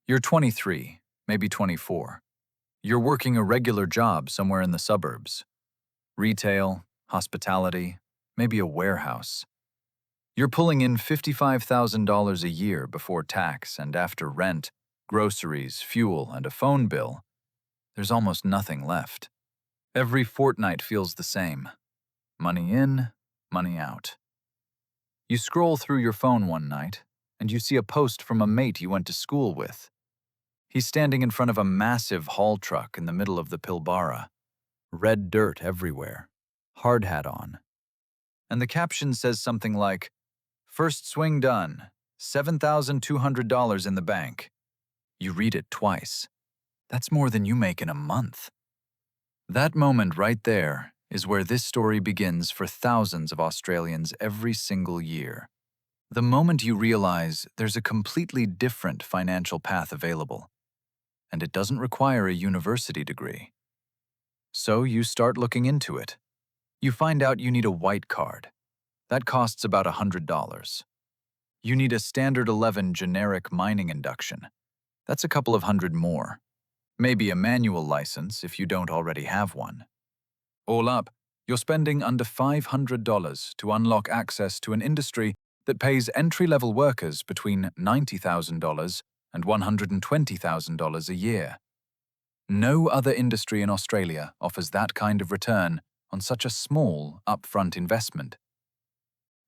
You're 23, maybe 24. You're working a regular job somewhere in the suburbs. Retail, hospitality, maybe a warehouse. You're pulling in $55,000 a year before tax, and after rent, groceries, fuel, and a phone bill, there's almost nothing left. Every fortnight feels the same. Money in, money out. You scroll through your phone one night, and you see a post from a mate you went to school with. He's standing in front of a massive haul truck in the middle of the Pilbara. Red dirt everywhere. Hard hat on. And the caption says something like, "First swing done. $7,200 in the bank." You read it twice. That's more than you make in a month. That moment right there is where this story begins for thousands of Australians every single year. The moment you realize there's a completely different financial path available, and it doesn't require a university degree. So you start looking into it. You find out you need a white card. That costs about $100. You need a standard 11 generic mining induction. That's a couple of hundred more. Maybe a manual license if you don't already have one. All up, you're spending under $500 to unlock access to an industry that pays entry-level workers between $90,000 and $120,000 a year. No other industry in Australia offers that kind of return on such a small, upfront investment.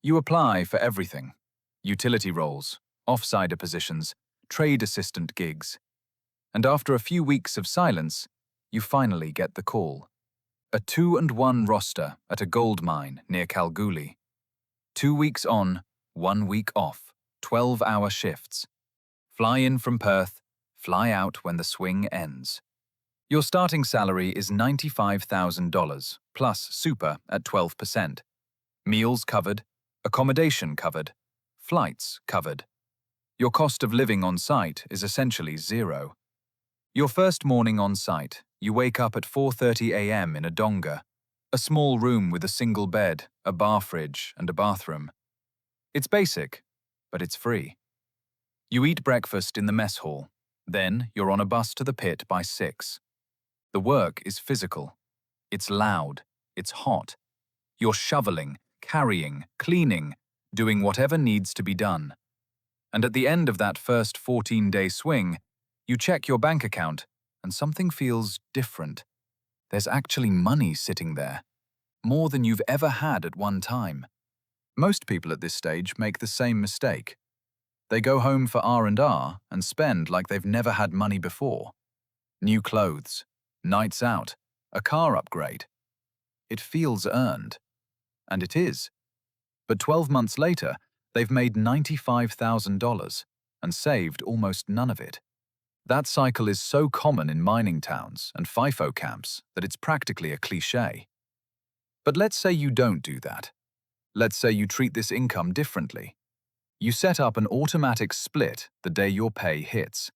You apply for everything: utility roles, off-sider positions, trade assistant gigs. And after a few weeks of silence, you finally get the call. A 2-and-1 roster at a gold mine near Kalgoorlie. 2 weeks on, 1 week off, 12-hour shifts. Fly in from Perth, fly out when the swing ends. Your starting salary is $95,000, plus super at 12%. Meals covered, accommodation covered, flights covered. Your cost of living on site is essentially zero. Your first morning on site, you wake up at 4:30 a.m. in a donga, a small room with a single bed, a bar fridge, and a bathroom. It's basic, but it's free. You eat breakfast in the mess hall. Then you're on a bus to the pit by 6. The work is physical. It's loud. It's hot. You're shoveling, carrying, cleaning, doing whatever needs to be done. And at the end of that first 14-day swing, you check your bank account, and something feels different. There's actually money sitting there. More than you've ever had at one time. Most people at this stage make the same mistake. They go home for R&R and spend like they've never had money before. New clothes, nights out, a car upgrade. It feels earned. And it is. But 12 months later, they've made $95,000 and saved almost none of it. That cycle is so common in mining towns and FIFO camps that it's practically a cliché. But let's say you don't do that. Let's say you treat this income differently. You set up an automatic split the day your pay hits.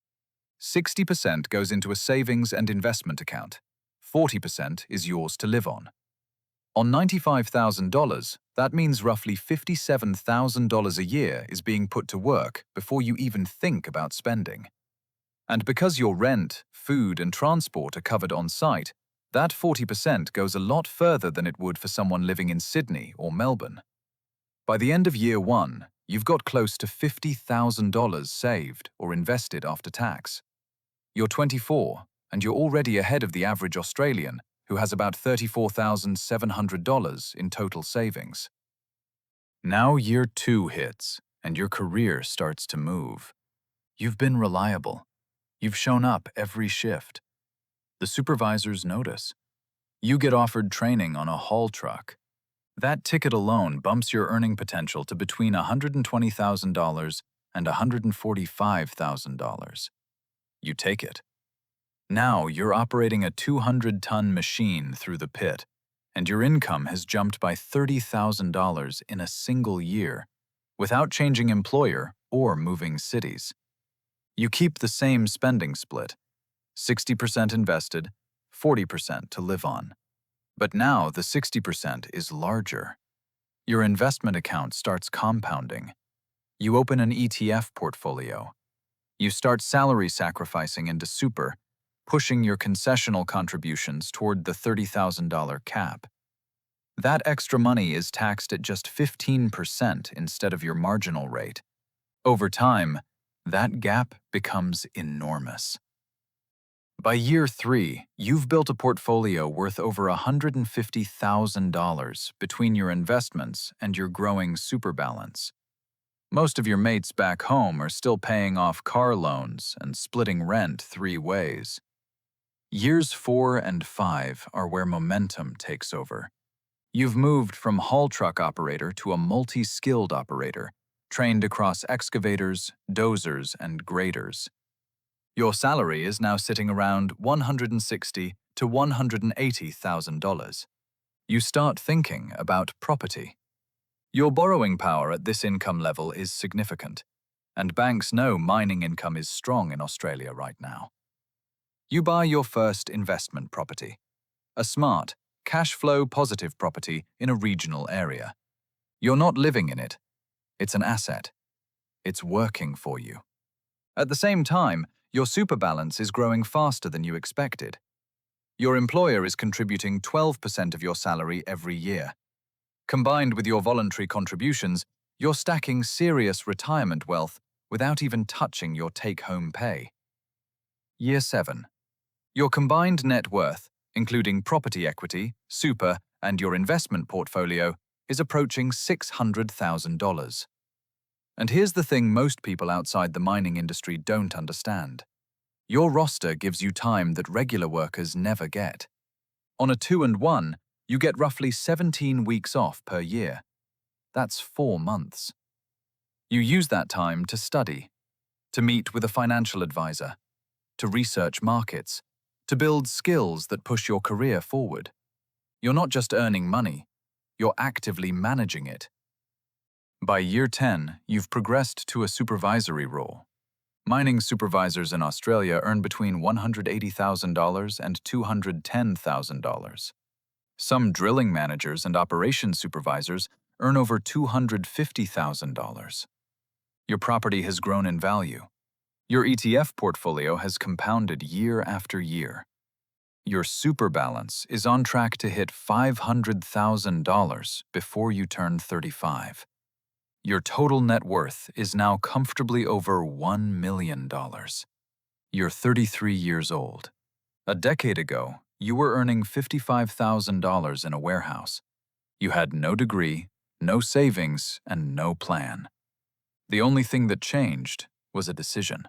60% goes into a savings and investment account. 40% is yours to live on. On $95,000, that means roughly $57,000 a year is being put to work before you even think about spending. And because your rent, food, and transport are covered on site, that 40% goes a lot further than it would for someone living in Sydney or Melbourne. By the end of year 1, you've got close to $50,000 saved or invested after tax. You're 24, and you're already ahead of the average Australian, who has about $34,700 in total savings. Now year 2 hits, and your career starts to move. You've been reliable. You've shown up every shift. The supervisors notice. You get offered training on a haul truck. That ticket alone bumps your earning potential to between $120,000 and $145,000. You take it. Now you're operating a 200-ton machine through the pit, and your income has jumped by $30,000 in a single year, without changing employer or moving cities. You keep the same spending split, 60% invested, 40% to live on. But now the 60% is larger. Your investment account starts compounding. You open an ETF portfolio. You start salary sacrificing into super, pushing your concessional contributions toward the $30,000 cap. That extra money is taxed at just 15% instead of your marginal rate. Over time, that gap becomes enormous. By year 3, you've built a portfolio worth over $150,000 between your investments and your growing super balance. Most of your mates back home are still paying off car loans and splitting rent 3 ways. Years 4 and 5 are where momentum takes over. You've moved from haul truck operator to a multi-skilled operator, trained across excavators, dozers, and graders. Your salary is now sitting around $160,000 to $180,000. You start thinking about property. Your borrowing power at this income level is significant, and banks know mining income is strong in Australia right now. You buy your first investment property, a smart, cash flow positive property in a regional area. You're not living in it. It's an asset. It's working for you. At the same time, your super balance is growing faster than you expected. Your employer is contributing 12% of your salary every year. Combined with your voluntary contributions, you're stacking serious retirement wealth without even touching your take-home pay. Year 7. Your combined net worth, including property equity, super, and your investment portfolio, is approaching $600,000. And here's the thing most people outside the mining industry don't understand. Your roster gives you time that regular workers never get. On a 2-and-1, you get roughly 17 weeks off per year. That's 4 months. You use that time to study, to meet with a financial advisor, to research markets, to build skills that push your career forward. You're not just earning money, you're actively managing it. By year 10, you've progressed to a supervisory role. Mining supervisors in Australia earn between $180,000 and $210,000. Some drilling managers and operations supervisors earn over $250,000. Your property has grown in value. Your ETF portfolio has compounded year after year. Your super balance is on track to hit $500,000 before you turn 35. Your total net worth is now comfortably over $1 million. You're 33 years old. A decade ago, you were earning $55,000 in a warehouse. You had no degree, no savings, and no plan. The only thing that changed was a decision.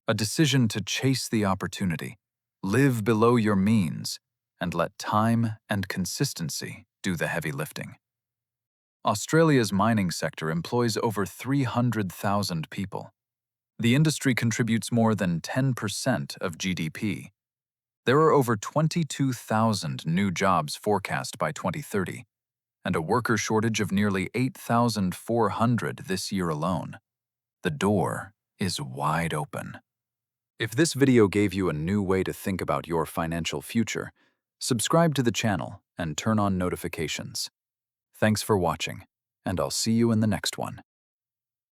A decision to chase the opportunity, live below your means, and let time and consistency do the heavy lifting. Australia's mining sector employs over 300,000 people. The industry contributes more than 10% of GDP. There are over 22,000 new jobs forecast by 2030, and a worker shortage of nearly 8,400 this year alone. The door is wide open. If this video gave you a new way to think about your financial future, subscribe to the channel and turn on notifications. Thanks for watching, and I'll see you in the next one.